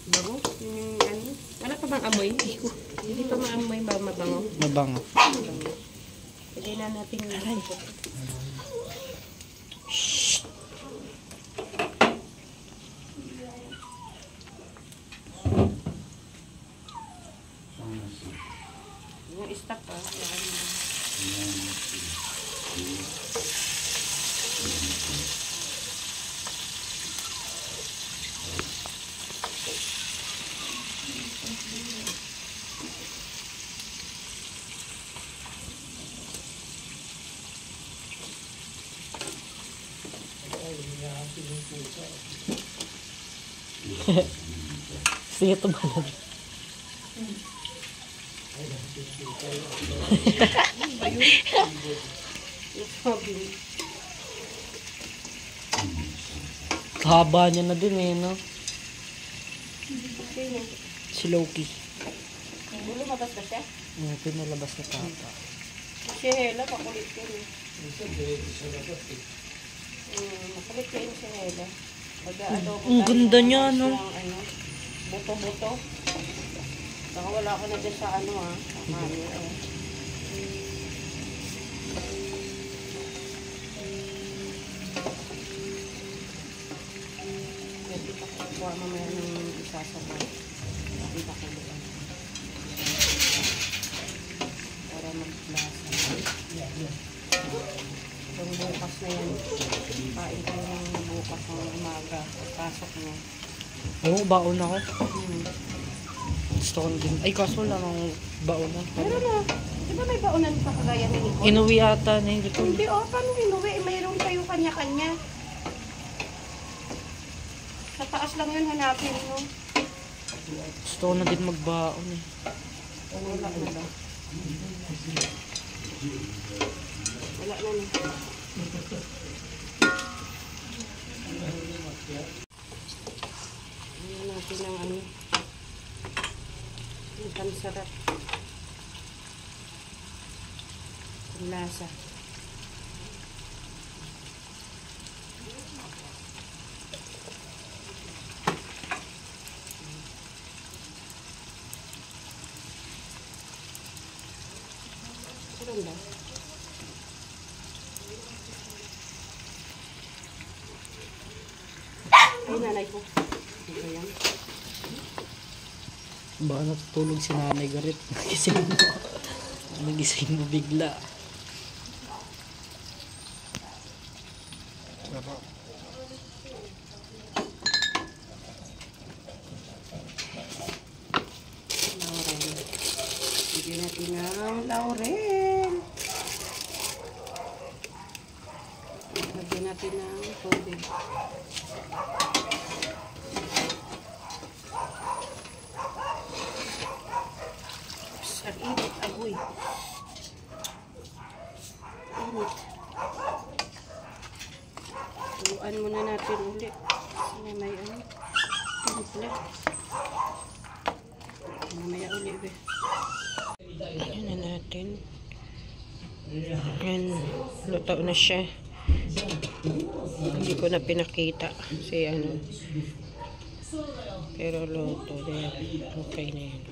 Bango? Yung ano? Wala pa bang amoy? Hindi pa maamoy ba mabango? Mabango. Pwede na natin yung yung stock pa. Sige ito ba? Haba niya na din eh, no? Si Loki. Lumabas ba siya? Pinalabas na tata. Si Hela, pakulit yun eh. Makulit yun si Hela. Ang ganda niya, no? Buto-buto. Saka wala ko na dyan sa ano ah. Sa camera eh. Pwede pa kukuha mamaya ng isa sa mga. Pwede pa kukuha. Para maglasa. Kung bukas na yan, kain ko ng bukas ng umaga. Pasok mo. Oo, baon ako. Gusto ko din. Ay, kaso lang ang baon na. Meron na. Di ba may baonan pa kagaya ni Nicole? Inuwi ata na hindi ko. Hindi, paano inuwi? Mayroon kayo kanya-kanya. Sa taas lang yun hanapin mo. Gusto ko na din magbaon eh. Wala na ba? Wala na na. Ano natin ang ano? Ang pansarap. Ang lasa. Sarap ba? Ay, nanay ko. Ayan. Baka natutulog si Nanay Garit. Nagising mo. Nagising mo bigla. Laurel. Bigyan natin ng laurel. Lagyan natin ng tubig. Ang init, agoy. Init. Turuan muna natin ulit. Kasi may ano. Timpla. Mamaya ulit eh. Ayan na natin. Ayan. Luto na siya. Hindi ko na pinakita. Kasi ano. Pero luto. Okay na yan.